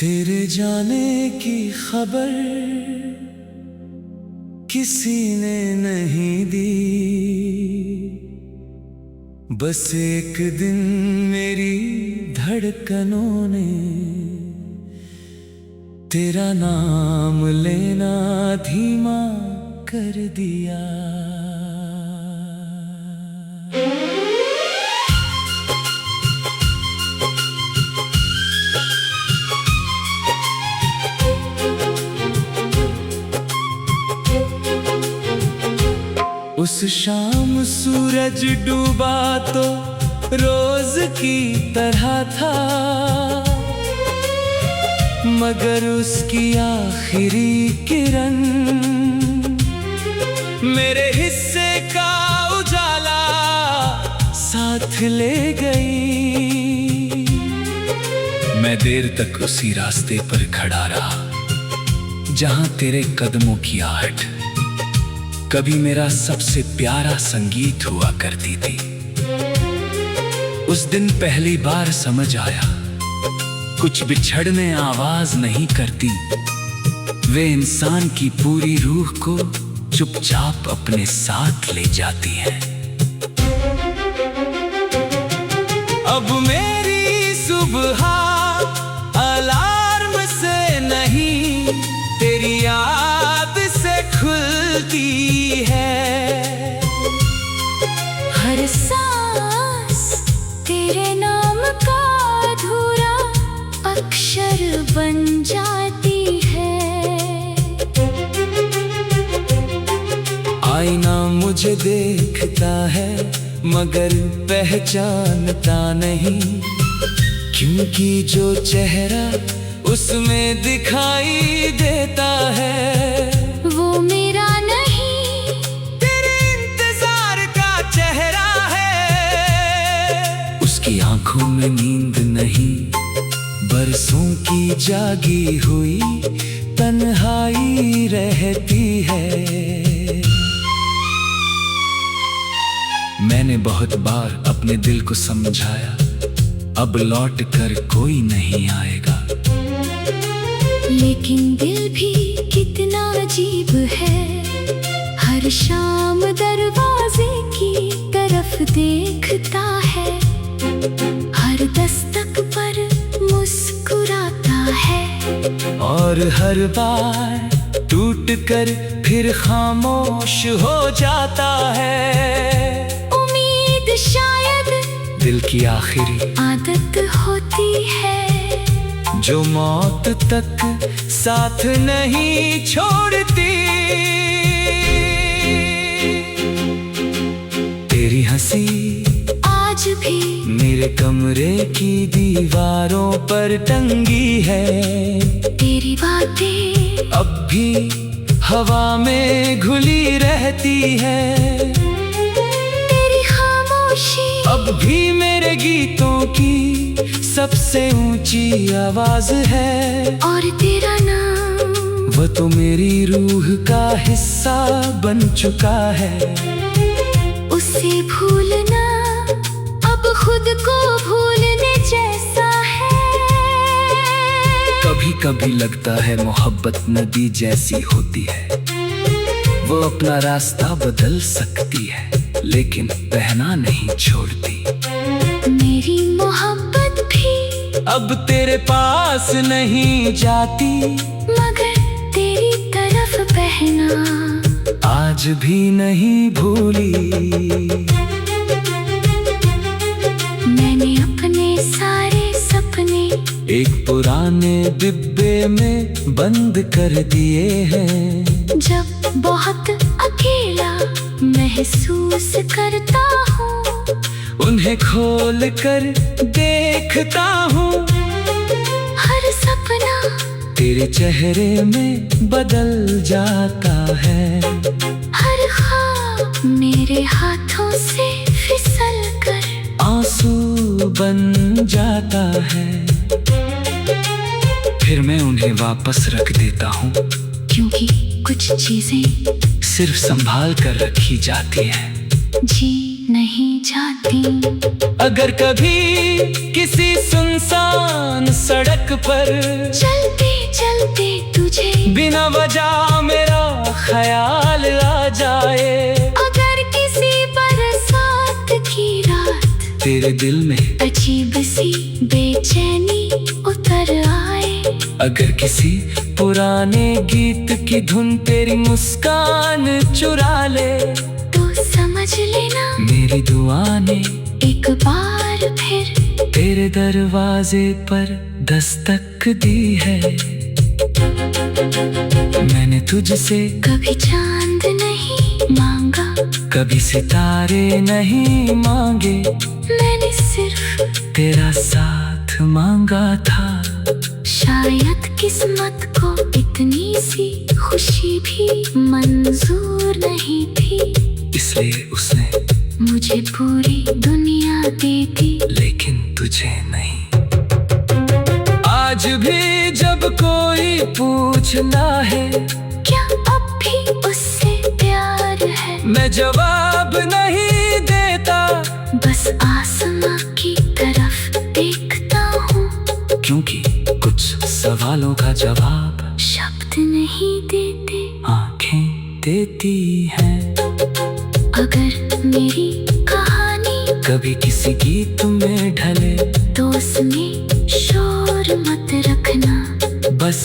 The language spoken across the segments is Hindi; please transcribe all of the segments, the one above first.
तेरे जाने की खबर किसी ने नहीं दी, बस एक दिन मेरी धड़कनों ने तेरा नाम लेना धीमा कर दिया। उस शाम सूरज डूबा तो रोज की तरह था, मगर उसकी आखिरी किरण मेरे हिस्से का उजाला साथ ले गई। मैं देर तक उसी रास्ते पर खड़ा रहा जहां तेरे कदमों की आहट कभी मेरा सबसे प्यारा संगीत हुआ करती थी। उस दिन पहली बार समझ आया, कुछ बिछड़ने आवाज नहीं करती, वे इंसान की पूरी रूह को चुपचाप अपने साथ ले जाती हैं। अब मेरी सुबह अलार्म से नहीं, तेरी याद से खुलती है। हर सांस तेरे नाम का अधूरा अक्षर बन जाती है। आईना मुझे देखता है मगर पहचानता नहीं, क्योंकि जो चेहरा उसमें दिखाई देता है वो मेरा नहीं, तेरे इंतजार का चेहरा है। उसकी आंखों में नींद नहीं, बरसों की जागी हुई तन्हाई रहती है। मैंने बहुत बार अपने दिल को समझाया, अब लौट कर कोई नहीं आएगा, लेकिन दिल भी कितना अजीब है। हर शाम दरवाजे की तरफ देखता है, हर दस्तक पर मुस्कुराता है, और हर बार टूट कर फिर खामोश हो जाता है। उम्मीद शायद दिल की आखिरी आदत होती है, जो मौत तक साथ नहीं छोड़ती। तेरी हंसी आज भी मेरे कमरे की दीवारों पर टंगी है, तेरी बातें अब भी हवा में घुली रहती है। तेरी खामोशी अब भी मेरे गीतों की सबसे ऊंची आवाज है, और तेरा नाम वो तो मेरी रूह का हिस्सा बन चुका है। उसे भूलना अब खुद को भूलने जैसा है। कभी कभी लगता है मोहब्बत नदी जैसी होती है, वो अपना रास्ता बदल सकती है लेकिन बहना नहीं छोड़ती। मेरी मोहब्बत भी अब तेरे पास नहीं जाती, मगर तेरी तरफ बहना आज भी नहीं भूली। मैंने अपने सारे सपने एक पुराने डिब्बे में बंद कर दिए हैं। जब बहुत अकेला महसूस करता हूँ, उन्हें खोल कर देखता हूँ, हर सपना तेरे चेहरे में बदल जाता है। हर ख्वाब मेरे हाथों से फिसल कर आंसू बन जाता है। फिर मैं उन्हें वापस रख देता हूँ, क्योंकि कुछ चीजें सिर्फ संभाल कर रखी जाती हैं। जी नहीं जाती। अगर कभी किसी सुनसान सड़क पर चलते चलते तुझे बिना वजह मेरा ख्याल आ जाए, अगर किसी बरसात की रात तेरे दिल में अजीब सी बेचैनी उतर आए, अगर किसी पुराने गीत की धुन तेरी मुस्कान चुरा ले, तो समझ लेना मेरी दुआ ने एक बार फिर तेरे दरवाजे पर दस्तक दी है। मैंने तुझसे कभी चांद नहीं मांगा, कभी सितारे नहीं मांगे, मैंने सिर्फ तेरा साथ मांगा था। शायद किस्मत को इतनी सी खुशी भी मंजूर नहीं थी, इसलिए उसने मुझे पूरी दुनिया दे दी, लेकिन तुझे नहीं। आज भी जब कोई पूछना है क्या अब भी उससे प्यार है, मैं जवाब नहीं देता, बस आसमां की तरफ देखता हूँ, क्योंकि कुछ सवालों का जवाब शब्द नहीं देते, आंखें देती हैं। अगर मेरी कहानी कभी किसी गीत में ढले तो उसमें शोर मत रखना, बस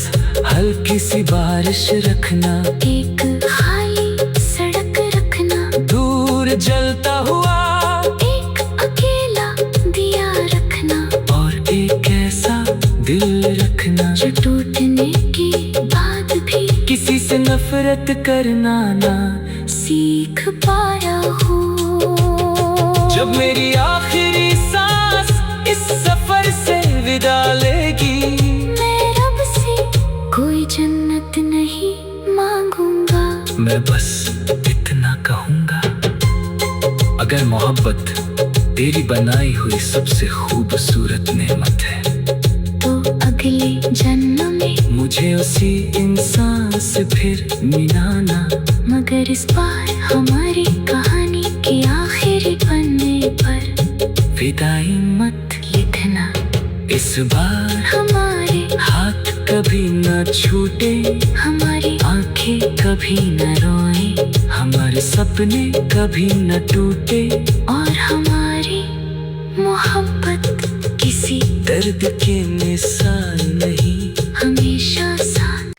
हल्की सी बारिश रखना, एक खाली सड़क रखना, दूर जलता हुआ एक अकेला दिया रखना, और एक ऐसा दिल रखना जो टूटने के बाद भी किसी से नफरत करना ना सीख पाया हूँ। जब मेरी आखिरी सांस इस सफर से विदा लेगी, मैं रब से कोई जन्नत नहीं मांगूंगा, मैं बस इतना कहूँगा, अगर मोहब्बत तेरी बनाई हुई सबसे खूबसूरत नेमत है, तो अगले जन्म में मुझे उसी इंसान से फिर मिलाना। मगर इस बार हमारी कहानी के आखिरी पन्ने पर विदाई मत लिखना, इस बार हमारे हाथ कभी न छूटे, हमारी आंखें कभी न रोए, हमारे सपने कभी न टूटे, और हमारी मोहब्बत किसी दर्द के मिसाल नहीं, हमेशा साथ।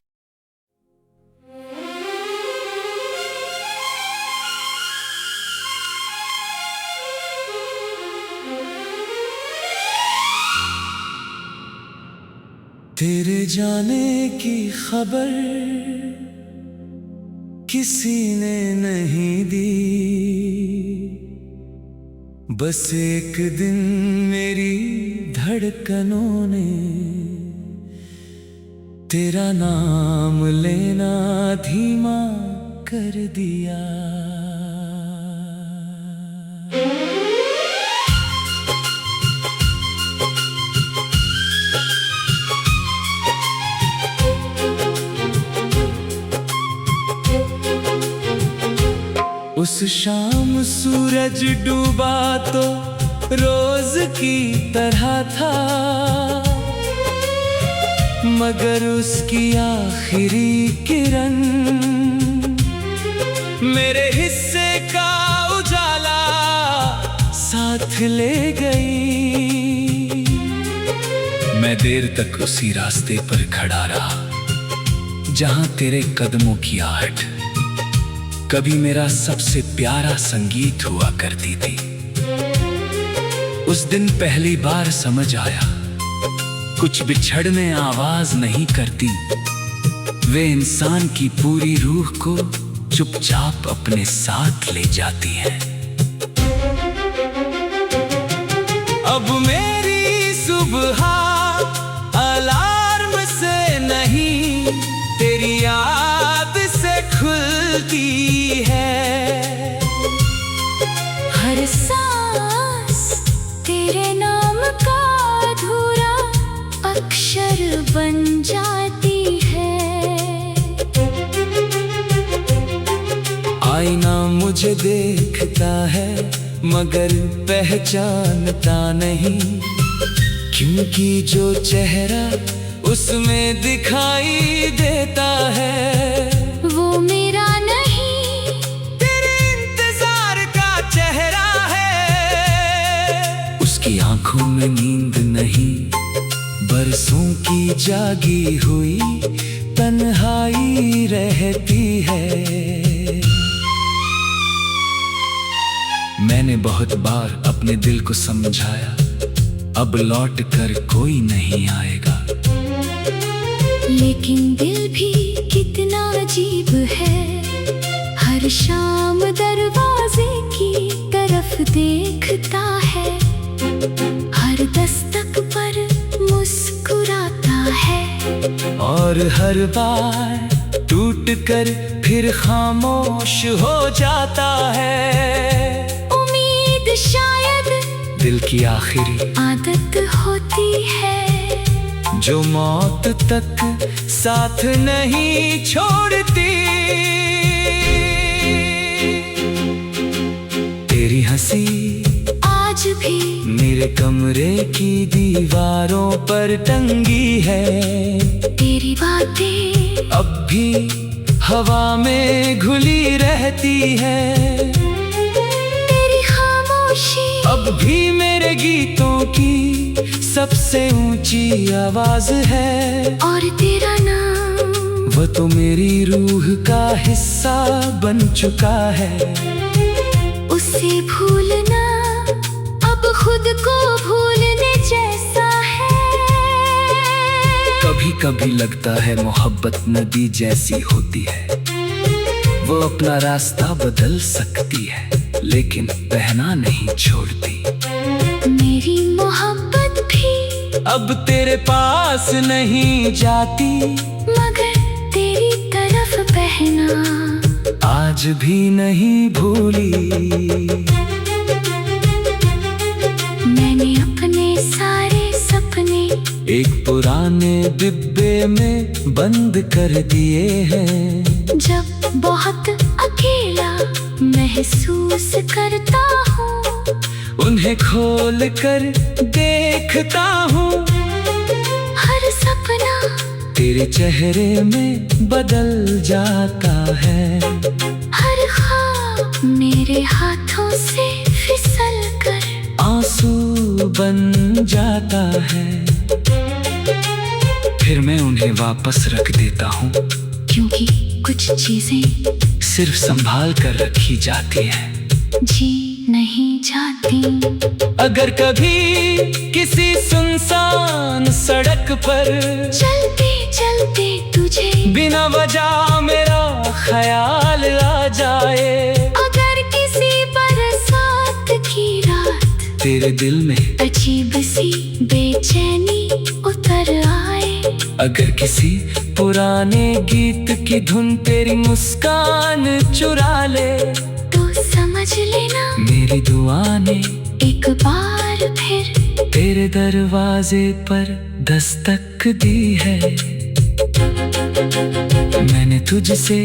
तेरे जाने की खबर किसी ने नहीं दी, बस एक दिन मेरी धड़कनों ने तेरा नाम लेना धीमा कर दिया। उस शाम सूरज डूबा तो रोज की तरह था, मगर उसकी आखिरी किरण मेरे हिस्से का उजाला साथ ले गई। मैं देर तक उसी रास्ते पर खड़ा रहा जहां तेरे कदमों की आहट कभी मेरा सबसे प्यारा संगीत हुआ करती थी। उस दिन पहली बार समझ आया, कुछ बिछड़ने आवाज नहीं करती, वे इंसान की पूरी रूह को चुपचाप अपने साथ ले जाती हैं। अब मेरी सुबह अलार्म से नहीं, तेरी याद से खुलती है। हर सांस तेरे नाम का अधूरा अक्षर बन जाती है। आईना मुझे देखता है, मगर पहचानता नहीं, क्योंकि जो चेहरा उसमें दिखाई देता है वो मेरा नहीं, तेरे इंतजार का चेहरा है। उसकी आंखों में नींद नहीं, बरसों की जागी हुई तन्हाई रहती है। मैंने बहुत बार अपने दिल को समझाया, अब लौट कर कोई नहीं आएगा। लेकिन दिल भी कितना अजीब है, हर शाम दरवाजे की तरफ देखता है, हर दस्तक पर मुस्कुराता है, और हर बार टूट कर फिर खामोश हो जाता है। उम्मीद शायद दिल की आखिरी आदत होती है, जो मौत तक साथ नहीं छोड़ती। तेरी हंसी आज भी मेरे कमरे की दीवारों पर टंगी है, तेरी बातें अब भी हवा में घुली रहती है, तेरी खामोशी अब भी मेरे गीतों की सबसे ऊंची आवाज है। और तेरा नाम वो तो मेरी रूह का हिस्सा बन चुका है। उसे भूलना अब खुद को भूलने जैसा है। कभी कभी लगता है मोहब्बत नदी जैसी होती है, वो अपना रास्ता बदल सकती है लेकिन बहना नहीं छोड़ती। मेरी मोहब्बत भी अब तेरे पास नहीं जाती, मगर तेरी तरफ बहना आज भी नहीं भूली। मैंने अपने सारे सपने एक पुराने डिब्बे में बंद कर दिए हैं। जब बहुत अकेला महसूस करता हूँ, उन्हें खोल कर देखता हूँ, हर सपना तेरे चेहरे में बदल जाता है। हर ख्वाब मेरे हाथों से फिसल कर आंसू बन जाता है, फिर मैं उन्हें वापस रख देता हूँ, क्योंकि कुछ चीजें सिर्फ संभाल कर रखी जाती हैं। जी नहीं जाती। अगर कभी किसी सुनसान सड़क पर चलते चलते तुझे बिना वजह मेरा ख्याल आ जाए, अगर किसी बरसात की रात तेरे दिल में अजीब सी बेचैनी उतर आए, अगर किसी पुराने गीत की धुन तेरी मुस्कान चुरा ले, तो समझ लेना मेरी दुआ ने एक बार फिर तेरे दरवाजे पर दस्तक दी है। मैंने तुझसे